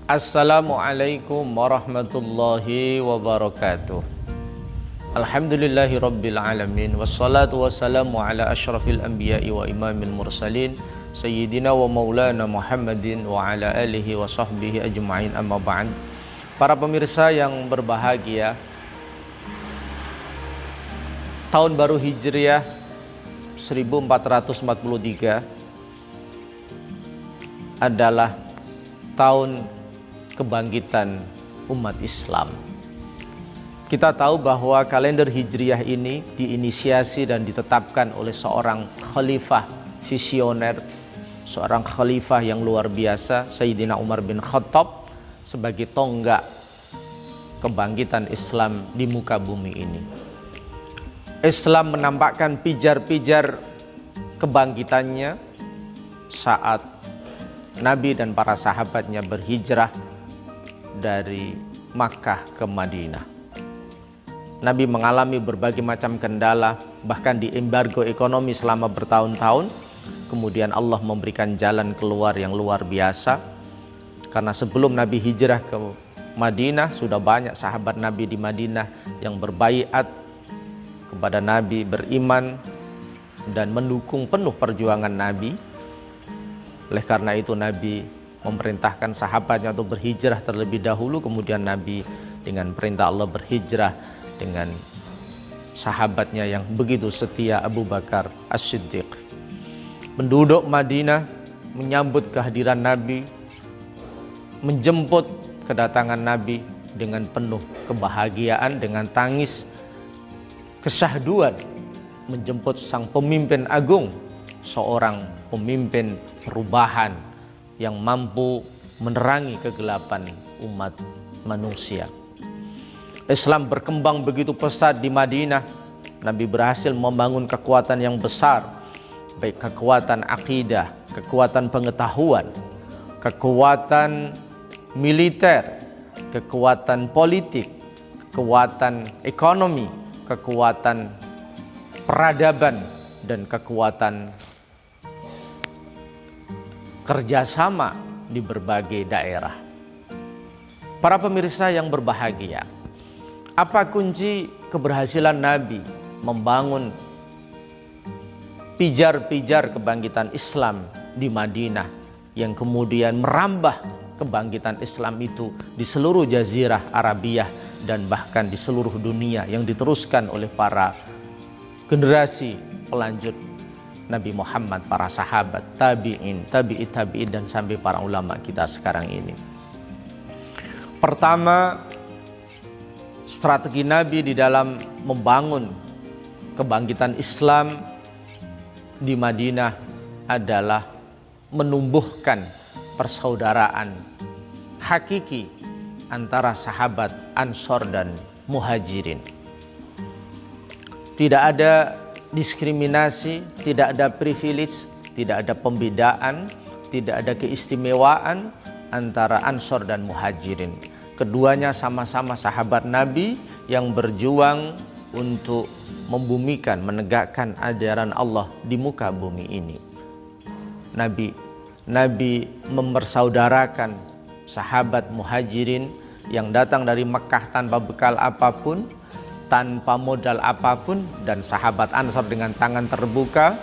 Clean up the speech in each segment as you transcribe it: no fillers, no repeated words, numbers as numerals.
Assalamualaikum warahmatullahi wabarakatuh. Alhamdulillahi rabbil alamin. Wassalatu wassalamu ala asyrafil anbiya'i wa imamil mursalin Sayyidina wa maulana Muhammadin wa ala alihi wa sahbihi ajma'in, amma ba'd. Para pemirsa yang berbahagia, tahun baru Hijriah 1443 adalah tahun kebangkitan umat Islam. Kita tahu bahwa kalender Hijriah ini diinisiasi dan ditetapkan oleh seorang khalifah visioner, seorang khalifah yang luar biasa, Sayyidina Umar bin Khattab, sebagai tonggak kebangkitan Islam di muka bumi ini. Islam menampakkan pijar-pijar kebangkitannya saat Nabi dan para sahabatnya berhijrah dari Makkah ke Madinah. Nabi mengalami berbagai macam kendala, bahkan diembargo ekonomi selama bertahun-tahun. Kemudian Allah memberikan jalan keluar yang luar biasa. Karena sebelum Nabi hijrah ke Madinah, sudah banyak sahabat Nabi di Madinah yang berbaiat kepada Nabi, beriman dan mendukung penuh perjuangan Nabi. Oleh karena itu Nabi memerintahkan sahabatnya untuk berhijrah terlebih dahulu. Kemudian Nabi dengan perintah Allah berhijrah dengan sahabatnya yang begitu setia, Abu Bakar As-Siddiq. Penduduk Madinah menyambut kehadiran Nabi, menjemput kedatangan Nabi dengan penuh kebahagiaan, dengan tangis kesyahduan, menjemput sang pemimpin agung, seorang pemimpin perubahan yang mampu menerangi kegelapan umat manusia. Islam berkembang begitu pesat di Madinah. Nabi berhasil membangun kekuatan yang besar, baik kekuatan akidah, kekuatan pengetahuan, kekuatan militer, kekuatan politik, kekuatan ekonomi, kekuatan peradaban, dan kekuatan kerjasama di berbagai daerah. Para pemirsa yang berbahagia, apa kunci keberhasilan Nabi membangun pijar-pijar kebangkitan Islam di Madinah yang kemudian merambah kebangkitan Islam itu di seluruh Jazirah Arabiah dan bahkan di seluruh dunia, yang diteruskan oleh para generasi pelanjut Nabi Muhammad, para sahabat, tabi'in, tabi'in, dan sampai para ulama kita sekarang ini. Pertama, strategi Nabi di dalam membangun kebangkitan Islam di Madinah adalah menumbuhkan persaudaraan hakiki antara sahabat Ansor dan Muhajirin. Tidak ada diskriminasi, tidak ada privilege, tidak ada pembedaan, tidak ada keistimewaan antara Ansor dan Muhajirin. Keduanya sama-sama sahabat Nabi yang berjuang untuk membumikan, menegakkan ajaran Allah di muka bumi ini. Nabi mempersaudarakan sahabat Muhajirin yang datang dari Mekah tanpa bekal apapun, tanpa modal apapun, dan sahabat Ansor dengan tangan terbuka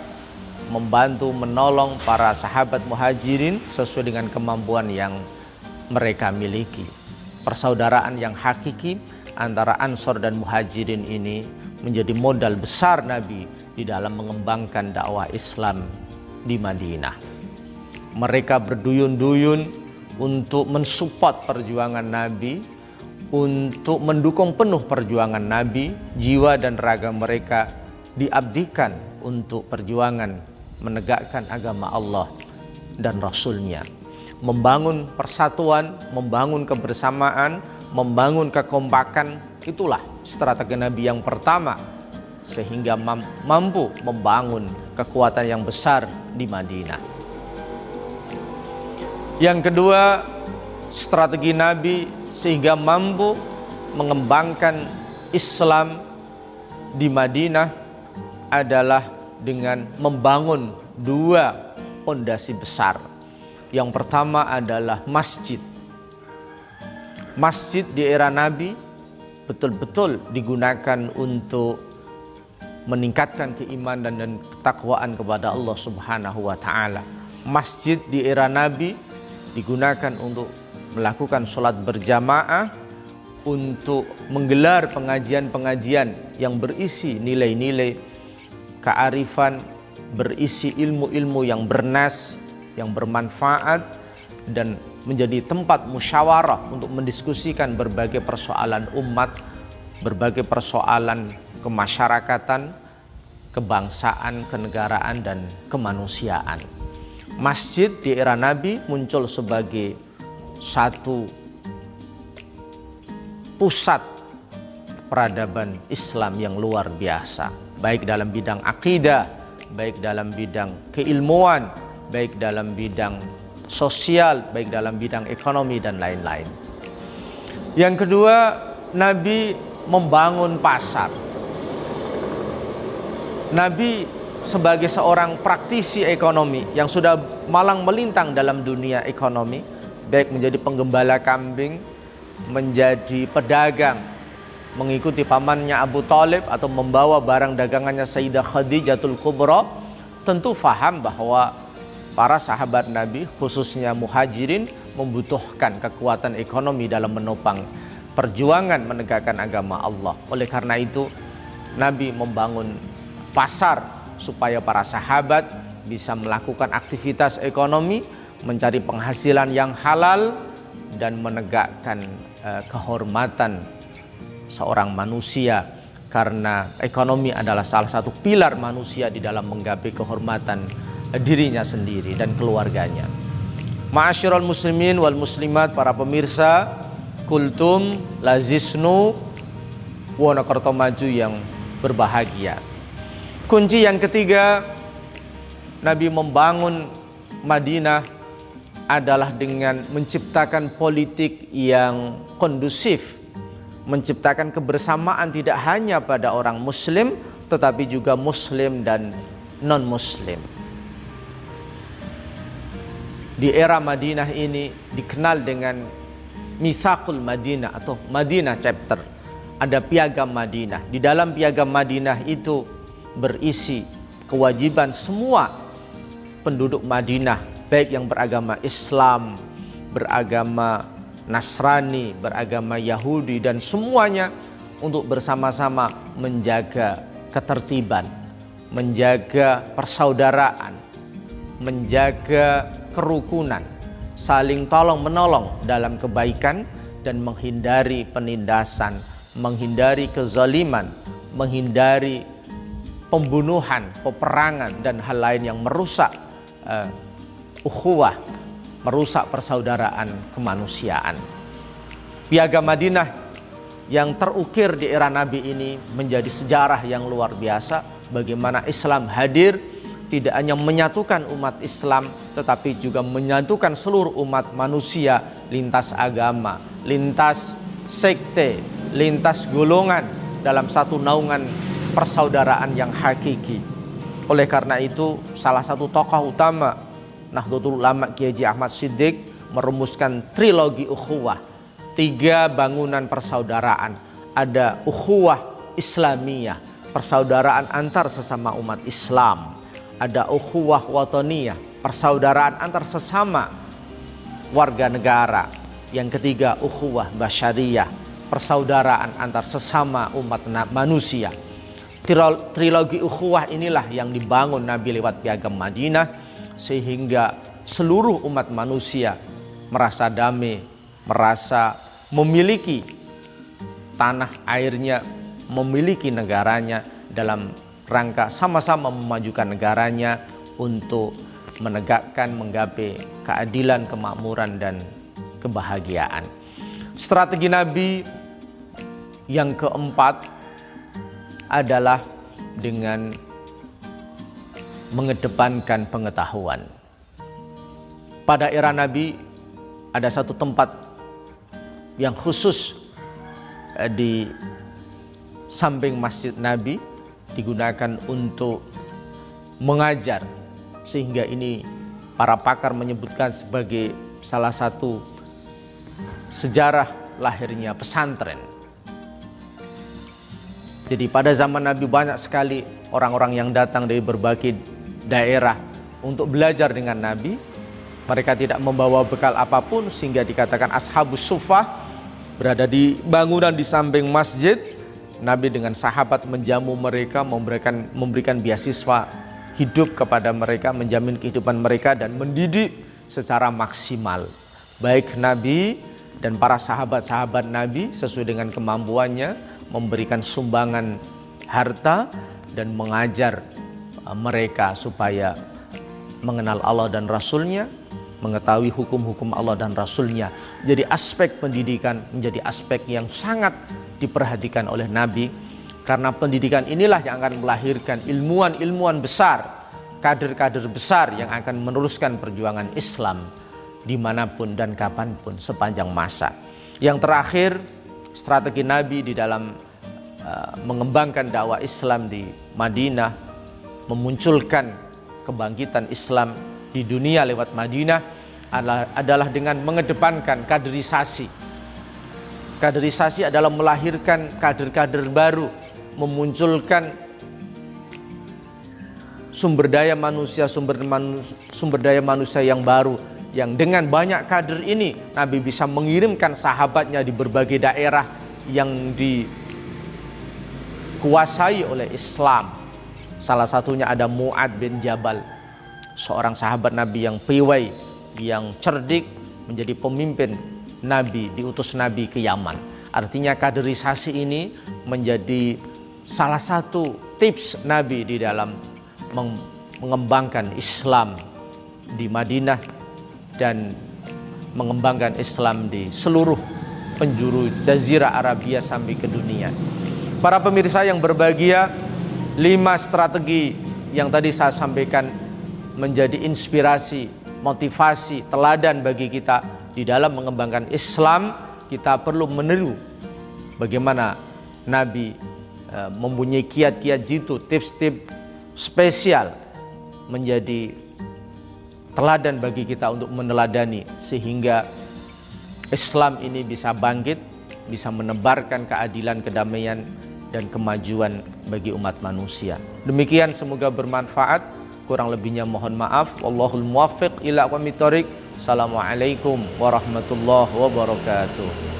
membantu menolong para sahabat Muhajirin sesuai dengan kemampuan yang mereka miliki. Persaudaraan yang hakiki antara Ansor dan Muhajirin ini menjadi modal besar Nabi di dalam mengembangkan dakwah Islam di Madinah. Mereka berduyun-duyun untuk mensupport perjuangan Nabi, untuk mendukung penuh perjuangan Nabi. Jiwa dan raga mereka diabdikan untuk perjuangan menegakkan agama Allah dan Rasul-Nya, membangun persatuan, membangun kebersamaan, membangun kekompakan. Itulah strategi Nabi yang pertama, sehingga mampu membangun kekuatan yang besar di Madinah. Yang kedua, strategi Nabi sehingga mampu mengembangkan Islam di Madinah adalah dengan membangun dua pondasi besar. Yang pertama adalah masjid. Masjid di era Nabi betul-betul digunakan untuk meningkatkan keimanan dan ketakwaan kepada Allah Subhanahu wa taala. Masjid di era Nabi digunakan untuk melakukan sholat berjamaah, untuk menggelar pengajian-pengajian yang berisi nilai-nilai kearifan, berisi ilmu-ilmu yang bernas, yang bermanfaat, dan menjadi tempat musyawarah untuk mendiskusikan berbagai persoalan umat, berbagai persoalan kemasyarakatan, kebangsaan, kenegaraan, dan kemanusiaan. Masjid di era Nabi muncul sebagai satu pusat peradaban Islam yang luar biasa, baik dalam bidang akidah, baik dalam bidang keilmuan, baik dalam bidang sosial, baik dalam bidang ekonomi, dan lain-lain. Yang kedua, Nabi membangun pasar. Nabi sebagai seorang praktisi ekonomi yang sudah malang melintang dalam dunia ekonomi, baik menjadi penggembala kambing, menjadi pedagang, mengikuti pamannya Abu Thalib, atau membawa barang dagangannya Sayyidah Khadijatul Kubra, tentu faham bahwa para sahabat Nabi, khususnya muhajirin, membutuhkan kekuatan ekonomi dalam menopang perjuangan menegakkan agama Allah. Oleh karena itu, Nabi membangun pasar supaya para sahabat bisa melakukan aktivitas ekonomi, mencari penghasilan yang halal, dan menegakkan kehormatan seorang manusia, karena ekonomi adalah salah satu pilar manusia di dalam menggapai kehormatan dirinya sendiri dan keluarganya. Ma'asyiral muslimin wal muslimat, para pemirsa Kultum Lazisnu Wonokerto Maju yang berbahagia. Kunci yang ketiga Nabi membangun Madinah adalah dengan menciptakan politik yang kondusif, menciptakan kebersamaan tidak hanya pada orang muslim tetapi juga muslim dan non-muslim. Di era Madinah ini dikenal dengan Mitsaqul Madinah atau Madinah Chapter. Ada piagam Madinah. Di dalam piagam Madinah itu berisi kewajiban semua penduduk Madinah, baik yang beragama Islam, beragama Nasrani, beragama Yahudi, dan semuanya untuk bersama-sama menjaga ketertiban, menjaga persaudaraan, menjaga kerukunan, saling tolong-menolong dalam kebaikan, dan menghindari penindasan, menghindari kezaliman, menghindari pembunuhan, peperangan, dan hal lain yang merusak ukhuwah, merusak persaudaraan kemanusiaan. Piagam Madinah yang terukir di era Nabi ini menjadi sejarah yang luar biasa, bagaimana Islam hadir tidak hanya menyatukan umat Islam tetapi juga menyatukan seluruh umat manusia lintas agama, lintas sekte, lintas golongan dalam satu naungan persaudaraan yang hakiki. Oleh karena itu, salah satu tokoh utama Nahdlatul Ulama Kiai Haji Ahmad Siddiq merumuskan trilogi ukhuwah, 3 bangunan persaudaraan. Ada ukhuwah Islamiyah, persaudaraan antar sesama umat Islam. Ada ukhuwah wataniyah, persaudaraan antar sesama warga negara. Yang ketiga, ukhuwah basyariyah, persaudaraan antar sesama umat manusia. Trilogi ukhuwah inilah yang dibangun Nabi lewat piagam Madinah, sehingga seluruh umat manusia merasa damai, merasa memiliki tanah airnya, memiliki negaranya, dalam rangka sama-sama memajukan negaranya untuk menegakkan, menggapai keadilan, kemakmuran, dan kebahagiaan. Strategi Nabi yang keempat adalah dengan mengedepankan pengetahuan. Pada era Nabi ada satu tempat yang khusus di samping Masjid Nabi digunakan untuk mengajar, sehingga ini para pakar menyebutkan sebagai salah satu sejarah lahirnya pesantren. Jadi pada zaman Nabi banyak sekali orang-orang yang datang dari berbagai daerah untuk belajar dengan Nabi. Mereka tidak membawa bekal apapun sehingga dikatakan Ashabus Suffah, berada di bangunan di samping masjid. Nabi dengan sahabat menjamu mereka, memberikan beasiswa hidup kepada mereka, menjamin kehidupan mereka dan mendidik secara maksimal. Baik Nabi dan para sahabat-sahabat Nabi sesuai dengan kemampuannya memberikan sumbangan harta dan mengajar mereka supaya mengenal Allah dan Rasul-Nya, mengetahui hukum-hukum Allah dan Rasul-Nya. Jadi aspek pendidikan menjadi aspek yang sangat diperhatikan oleh Nabi, karena pendidikan inilah yang akan melahirkan ilmuwan-ilmuwan besar, kader-kader besar yang akan meneruskan perjuangan Islam dimanapun dan kapanpun sepanjang masa. Yang terakhir, strategi Nabi di dalam mengembangkan dakwah Islam di Madinah, memunculkan kebangkitan Islam di dunia lewat Madinah adalah dengan mengedepankan kaderisasi. Kaderisasi adalah melahirkan kader-kader baru, memunculkan sumber daya manusia yang baru, yang dengan banyak kader ini Nabi bisa mengirimkan sahabatnya di berbagai daerah yang dikuasai oleh Islam. Salah satunya ada Mu'ad bin Jabal, seorang sahabat Nabi yang piawai, yang cerdik, menjadi pemimpin Nabi, diutus Nabi ke Yaman. Artinya kaderisasi ini menjadi salah satu tips Nabi di dalam mengembangkan Islam di Madinah dan mengembangkan Islam di seluruh penjuru Jazirah Arabia sampai ke dunia. Para pemirsa yang berbahagia, 5 strategi yang tadi saya sampaikan menjadi inspirasi, motivasi, teladan bagi kita di dalam mengembangkan Islam. Kita perlu meniru bagaimana Nabi mempunyai kiat-kiat jitu, tips-tips spesial menjadi teladan bagi kita untuk meneladani, sehingga Islam ini bisa bangkit, bisa menebarkan keadilan, kedamaian, dan kemajuan bagi umat manusia. Demikian, semoga bermanfaat. Kurang lebihnya mohon maaf. Wallahul muwaffiq ila aqwamit thoriq. Assalamualaikum warahmatullahi wabarakatuh.